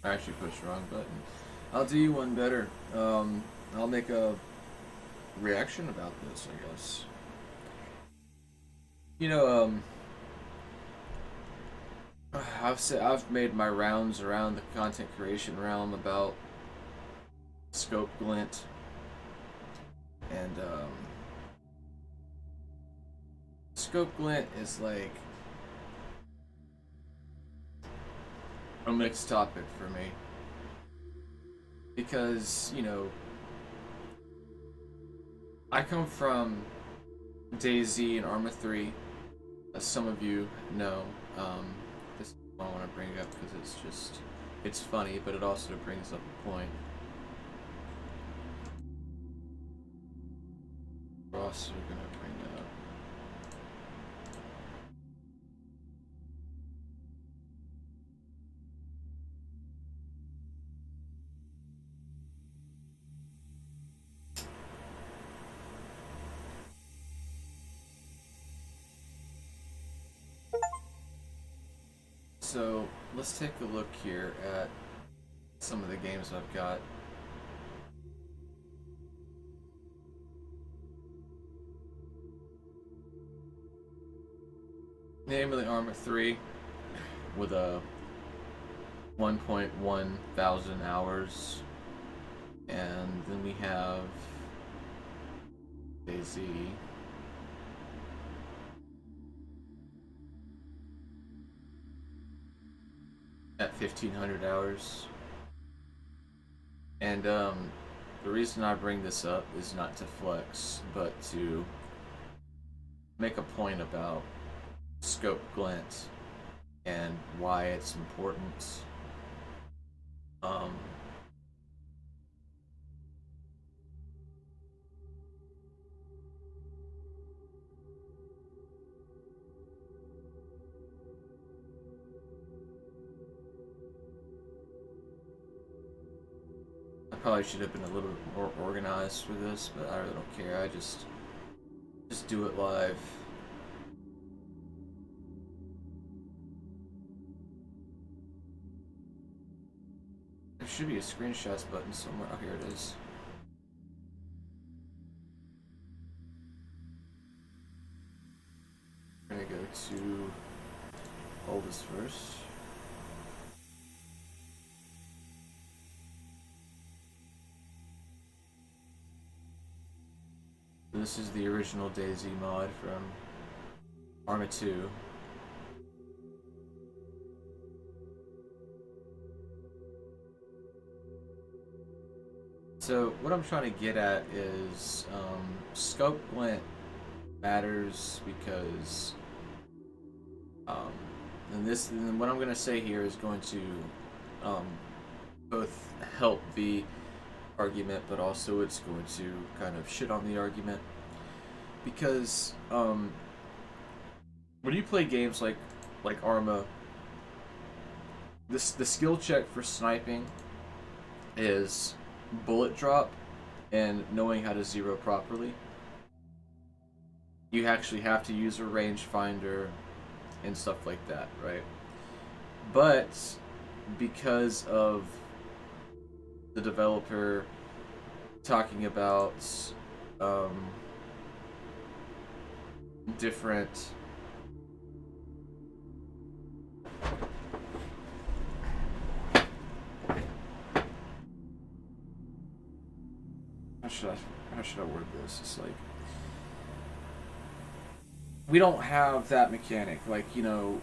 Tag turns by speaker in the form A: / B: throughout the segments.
A: I actually pushed the wrong button. I'll do you one better. I'll make a reaction about this, I guess. You know, I've made my rounds around the content creation realm about scope glint, and scope glint is like a mixed topic for me because I come from DayZ and Arma 3, as some of you know. This is what I want to bring up because it's funny, but it also brings up a point. We're also gonna bring up. So let's take a look here at some of the games I've got. Namely Arma 3 with a 1.1 thousand hours. And then we have DayZ at 1,500 hours. And the reason I bring this up is not to flex, but to make a point about scope glint and why it's important. Um, I probably should have been a little bit more organized for this, but I really don't care. I just do it live. There should be a screenshots button somewhere. Oh, here it is. We're gonna go to oldest first. This is the original DayZ mod from Arma 2. So what I'm trying to get at is scope glint matters because um, and what I'm going to say here is going to um, both help the argument, but also it's going to kind of shit on the argument because when you play games like Arma, the skill check for sniping is bullet drop and knowing how to zero properly. You actually have to use a rangefinder and stuff like that, right? But because of the developer talking about um, different how should I word this? It's like we don't have that mechanic. Like, y'all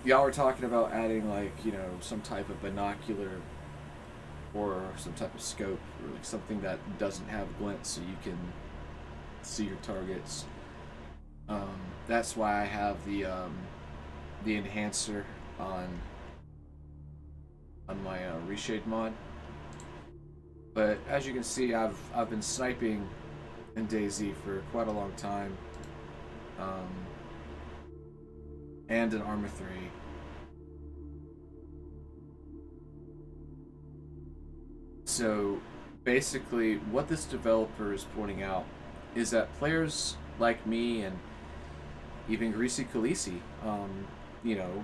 A: were talking about adding like, some type of binocular or some type of scope or like something that doesn't have glint so you can see your targets. That's why I have the enhancer on my reshade mod. But as you can see, I've been sniping in DayZ for quite a long time, um, and in Arma 3. So basically, what this developer is pointing out is that players like me and even Greasy Khaleesi, you know,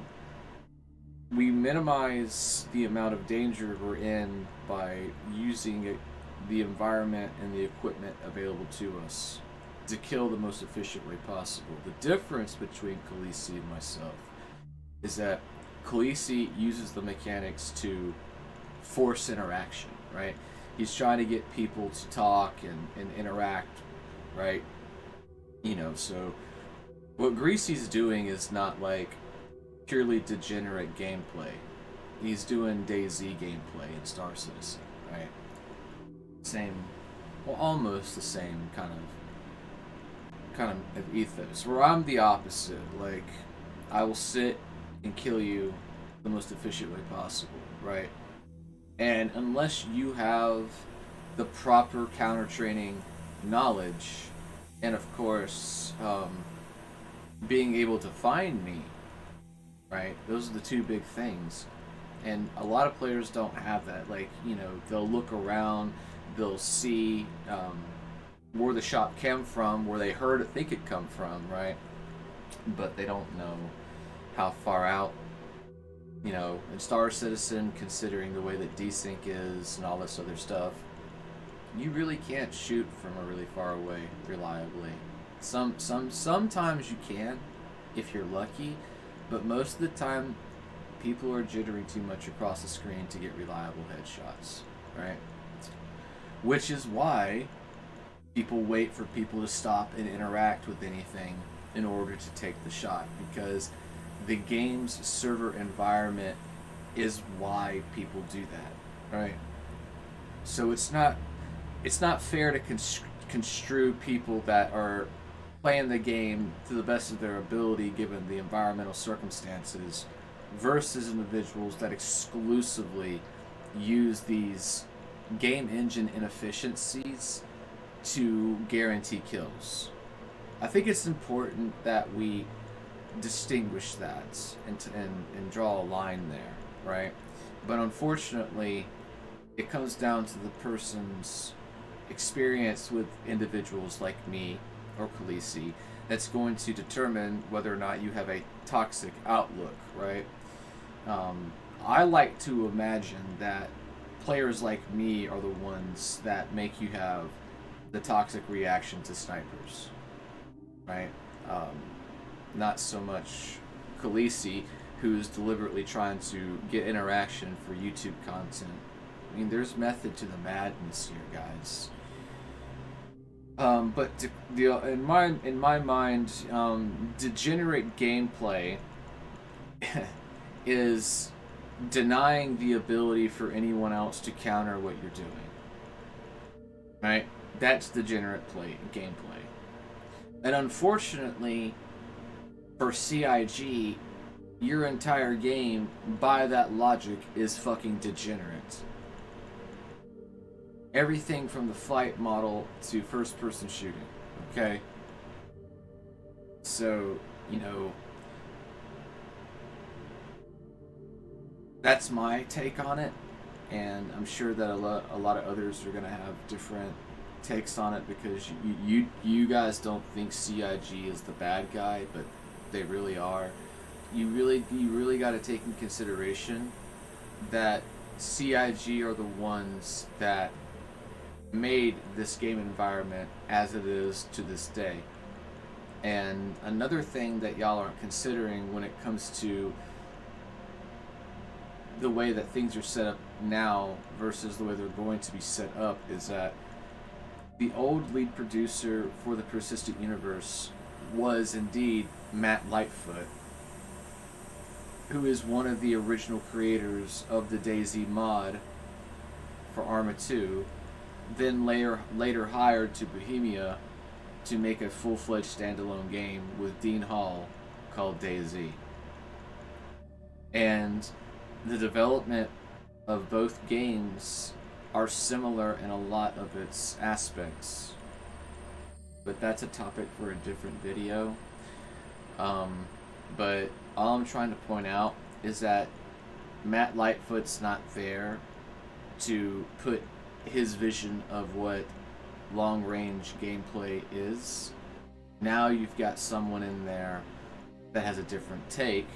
A: we minimize the amount of danger we're in by using the environment and the equipment available to us to kill the most efficient way possible. The difference between Khaleesi and myself is that Khaleesi uses the mechanics to force interaction, right? He's trying to get people to talk and interact, right? So what Greasy's doing is not like purely degenerate gameplay. He's doing DayZ gameplay in Star Citizen, right? Same, well, almost the same kind of ethos. Where I'm the opposite. Like, I will sit and kill you the most efficient way possible, right? And unless you have the proper counter training knowledge, and of course, being able to find me, right? Those are the two big things. And a lot of players don't have that. Like, they'll look around, they'll see where the shot came from, where they heard it, think it come from, right? But they don't know how far out. In Star Citizen, considering the way that desync is and all this other stuff, you really can't shoot from a really far away reliably. Sometimes you can, if you're lucky, but most of the time, people are jittering too much across the screen to get reliable headshots, right? Which is why people wait for people to stop and interact with anything in order to take the shot, because the game's server environment is why people do that, right? So it's not fair to construe people that are playing the game to the best of their ability given the environmental circumstances versus individuals that exclusively use these game engine inefficiencies to guarantee kills. I think it's important that we distinguish that and draw a line there, right? But unfortunately, it comes down to the person's experience with individuals like me or Khaleesi that's going to determine whether or not you have a toxic outlook, right? I like to imagine that players like me are the ones that make you have the toxic reaction to snipers, right? Not so much Khaleesi, who's deliberately trying to get interaction for YouTube content. I mean, there's method to the madness here, guys. But in my mind, degenerate gameplay is denying the ability for anyone else to counter what you're doing. Right? That's degenerate gameplay. And unfortunately, for CIG, your entire game, by that logic, is fucking degenerate. Everything from the flight model to first-person shooting, okay? So, that's my take on it, and I'm sure that a lot of others are going to have different takes on it, because you guys don't think CIG is the bad guy, but they really are. You really got to take in consideration that CIG are the ones that made this game environment as it is to this day. And another thing that y'all aren't considering when it comes to the way that things are set up now versus the way they're going to be set up is that the old lead producer for the Persistent Universe was indeed Matt Lightfoot, who is one of the original creators of the DayZ mod for Arma 2, then later hired to Bohemia to make a full-fledged standalone game with Dean Hall called DayZ. And the development of both games are similar in a lot of its aspects. But that's a topic for a different video. But all I'm trying to point out is that Matt Lightfoot's not there to put his vision of what long-range gameplay is. Now you've got someone in there that has a different take,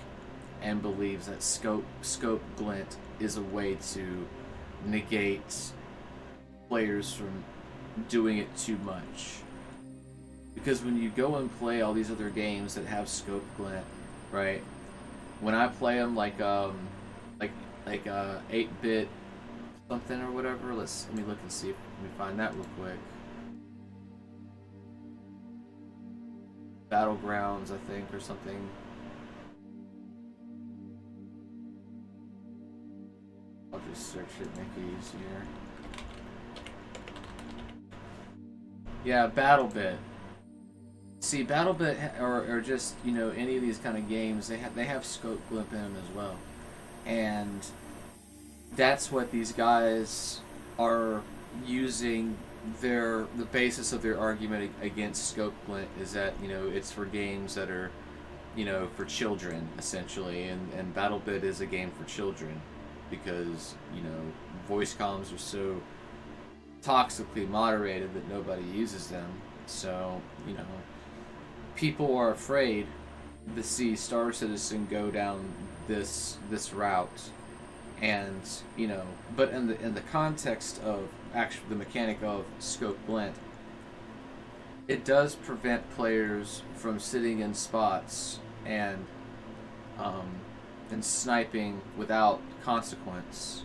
A: and believes that scope glint is a way to negate players from doing it too much. Because when you go and play all these other games that have scope glint, right? When I play them like like 8-bit something or whatever, let me look and see if let me find that real quick. Battlegrounds, I think, or something. I'll just search it, make it easier. Yeah, BattleBit. See, BattleBit or just any of these kind of games, they have scope glint in them as well, and that's what these guys are using. The basis of their argument against scope glint is that it's for games that are for children essentially, and BattleBit is a game for children because voice comms are so toxically moderated that nobody uses them. So people are afraid to see Star Citizen go down this route, and but in the context of actually the mechanic of scope glint, it does prevent players from sitting in spots um, and sniping without consequence.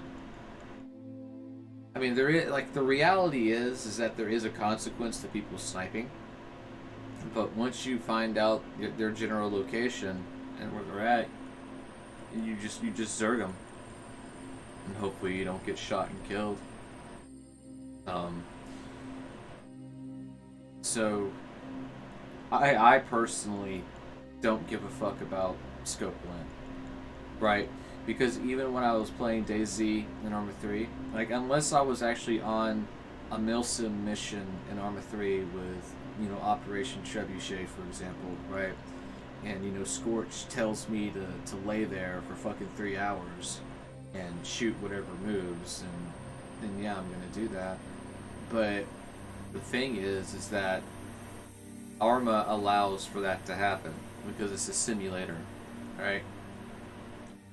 A: I mean, there is the reality is that there is a consequence to people sniping, but once you find out their general location and where they're at, you just zerg them, and hopefully you don't get shot and killed. So I personally don't give a fuck about scope glint, right? Because even when I was playing DayZ in Arma 3, unless I was actually on a Milsim mission in Arma 3 with Operation Trebuchet, for example, right? And Scorch tells me to lay there for fucking 3 hours and shoot whatever moves, and then yeah, I'm gonna do that. But the thing is that Arma allows for that to happen because it's a simulator, right?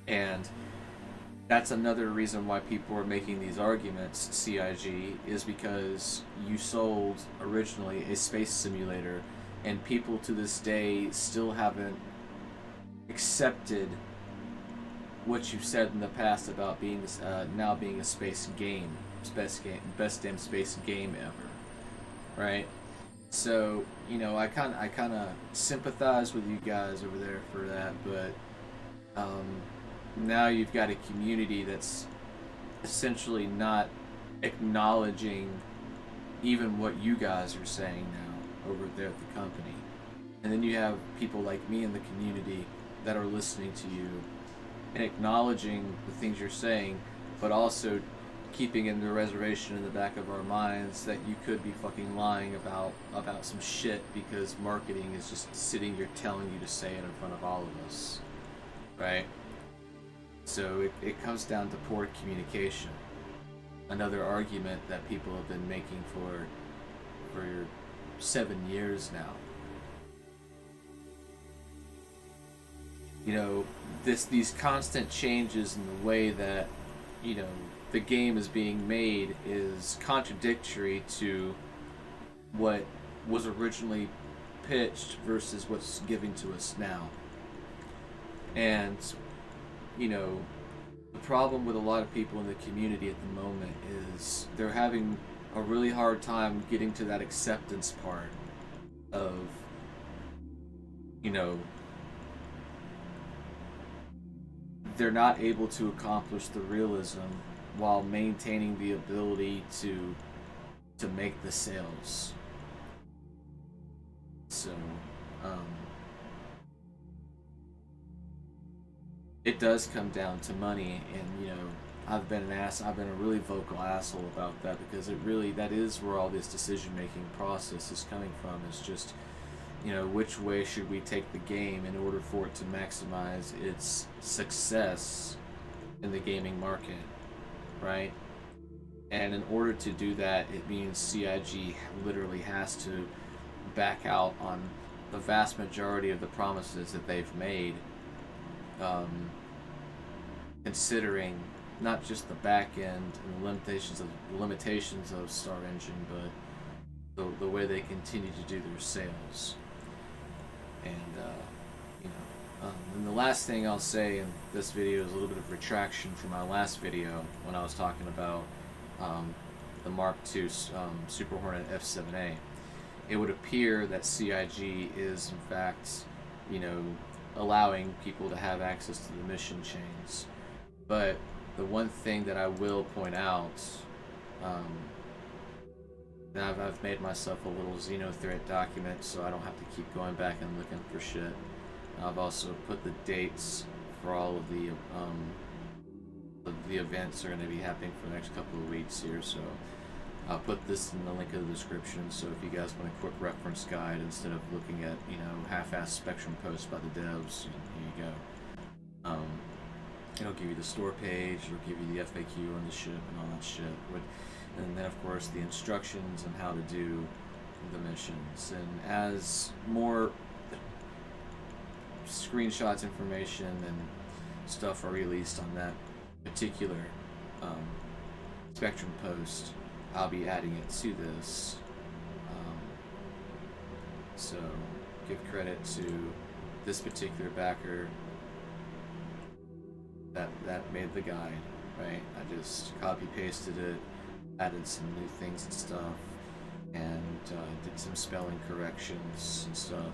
A: And that's another reason why people are making these arguments, CIG, is because you sold originally a space simulator, and people to this day still haven't accepted what you've said in the past about being now being a space game, best damn space game ever, right? So I kind of sympathize with you guys over there for that, but now you've got a community that's essentially not acknowledging even what you guys are saying now over there at the company. And then you have people like me in the community that are listening to you and acknowledging the things you're saying, but also keeping in the reservation in the back of our minds that you could be fucking lying about some shit because marketing is just sitting here telling you to say it in front of all of us, right? So it comes down to poor communication. Another argument that people have been making for 7 years now. These constant changes in the way that the game is being made is contradictory to what was originally pitched versus what's given to us now. And the problem with a lot of people in the community at the moment is they're having a really hard time getting to that acceptance part of they're not able to accomplish the realism while maintaining the ability to make the sales. So it does come down to money, and I've been a really vocal asshole about that, because that is where all this decision making process is coming from. It's just which way should we take the game in order for it to maximize its success in the gaming market, right? And in order to do that, it means CIG literally has to back out on the vast majority of the promises that they've made um, considering not just the back end and the limitations of Star Engine, but the way they continue to do their sales. And and the last thing I'll say in this video is a little bit of retraction from my last video when I was talking about the Mark II Super Hornet F7A. It would appear that CIG is in fact, allowing people to have access to the mission chains. But the one thing that I will point out, and I've made myself a little Xenothreat document so I don't have to keep going back and looking for shit. I've also put the dates for all of the events are going to be happening for the next couple of weeks here, so I'll put this in the link in the description, so if you guys want a quick reference guide instead of looking at, half-assed Spectrum posts by the devs, here you go. It'll give you the store page, it'll give you the FAQ on the ship and all that shit. And then, of course, the instructions on how to do the missions. And as more screenshots, information, and stuff are released on that particular Spectrum post, I'll be adding it to this. So give credit to this particular backer that made the guide, right? I just copy pasted it, added some new things and stuff, and did some spelling corrections and stuff.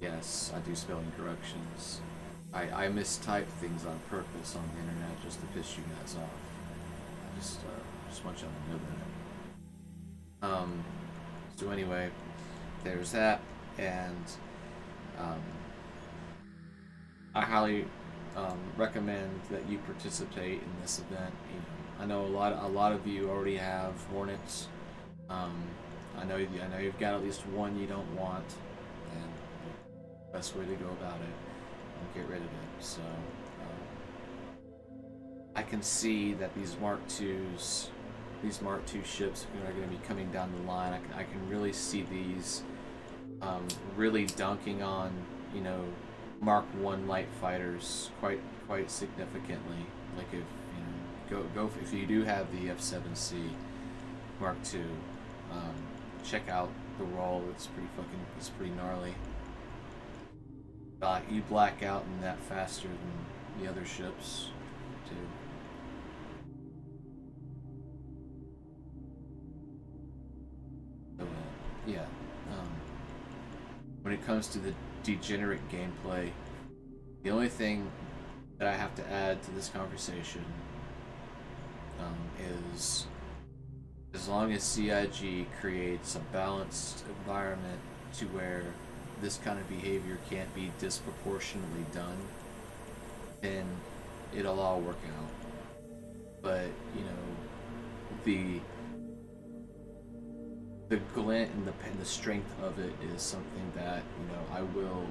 A: Yes, I do spelling corrections. I mistype things on purpose on the internet just to piss you guys off. I just want y'all to know that. So anyway, there's that, and I highly recommend that you participate in this event. I know a lot of you already have Hornets. I know you've got at least one you don't want, and the best way to go about it and get rid of it. So I can see that these Mark II ships are going to be coming down the line. I can really see these really dunking on Mark I light fighters quite significantly. Like if you do have the F7C Mark II, check out the roll. It's pretty gnarly. You black out in that faster than the other ships too. So, when it comes to the Degenerate gameplay, the only thing that I have to add to this conversation is, as long as CIG creates a balanced environment to where this kind of behavior can't be disproportionately done, then it'll all work out. But the glint and the strength of it is something that I will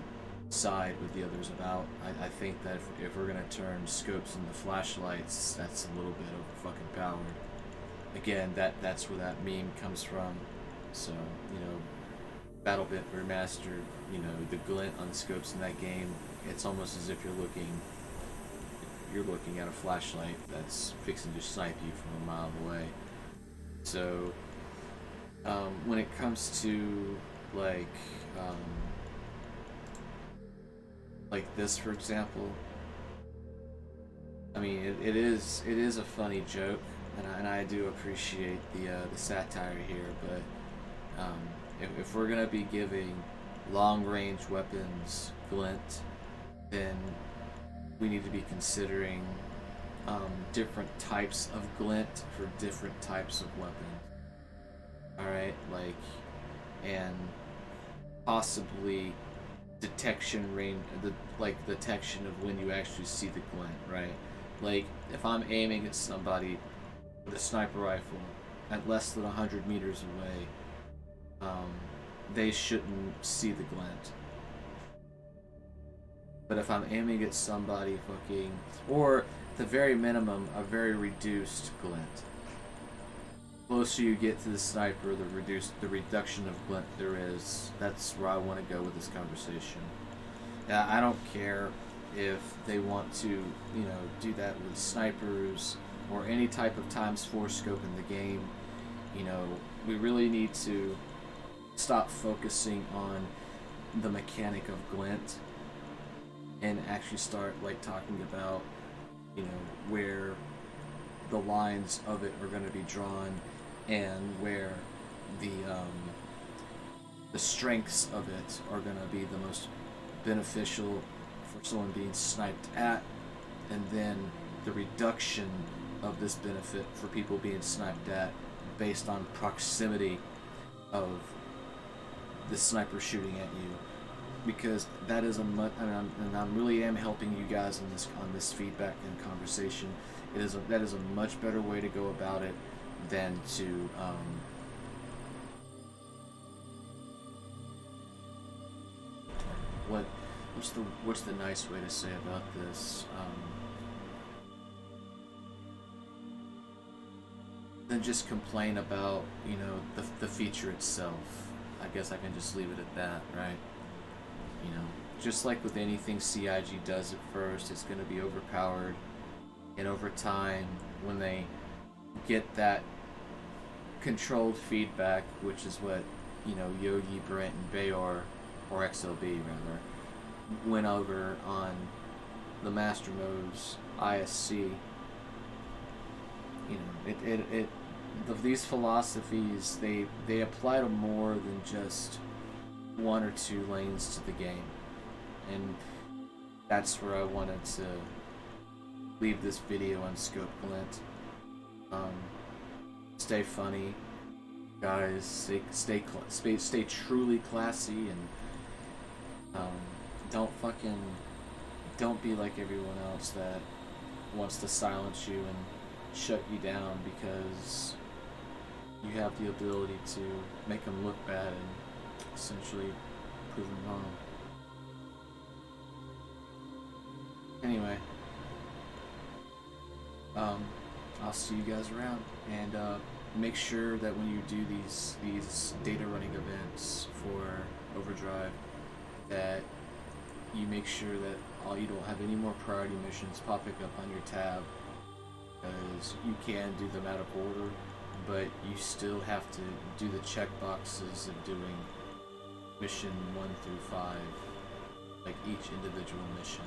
A: side with the others about. I think that if we're gonna turn scopes into flashlights, that's a little bit overpowered. Again, that's where that meme comes from. So BattleBit Remastered, the glint on scopes in that game, it's almost as if you're looking at a flashlight that's fixing to snipe you from a mile away. So when it comes to like this, for example, I mean, it is a funny joke, and I do appreciate the satire here, but if we're gonna be giving long-range weapons glint, then we need to be considering different types of glint for different types of weapons. Alright, and possibly detection range, detection of when you actually see the glint, right? Like, if I'm aiming at somebody with a sniper rifle at less than 100 meters away, they shouldn't see the glint. But if I'm aiming at somebody or at the very minimum, a very reduced glint. Closer you get to the sniper, the reduction of glint there is. That's where I want to go with this conversation. I don't care if they want to, you know, do that with snipers or any type of ×4 scope in the game. You know, we really need to stop focusing on the mechanic of glint and actually start like talking about, you know, where the lines of it are going to be drawn and where the strengths of it are going to be the most beneficial for someone being sniped at, and then the reduction of this benefit for people being sniped at based on proximity of the sniper shooting at you, because that is a much, and I'm really am helping you guys on this feedback and conversation. That is a much better way to go about it than to what's the nice way to say about this? Than just complain about, you know, the feature itself. I guess I can just leave it at that, right? You know, just like with anything CIG does at first, it's going to be overpowered, and over time, when they get that controlled feedback, which is what, you know, Yogi, Brent, and Bayor, or XLB rather, went over on the Master Mode's ISC. You know, these philosophies, they apply to more than just one or two lanes to the game, and that's where I wanted to leave this video on Scope Glint. Stay funny, guys. Stay truly classy, and don't be like everyone else that wants to silence you and shut you down because you have the ability to make them look bad and essentially prove them wrong. Anyway, I'll see you guys around, and make sure that when you do these data running events for Overdrive, that you make sure that you don't have any more priority missions popping up on your tab, because you can do them out of order, but you still have to do the check boxes of doing mission 1 through 5, like each individual mission.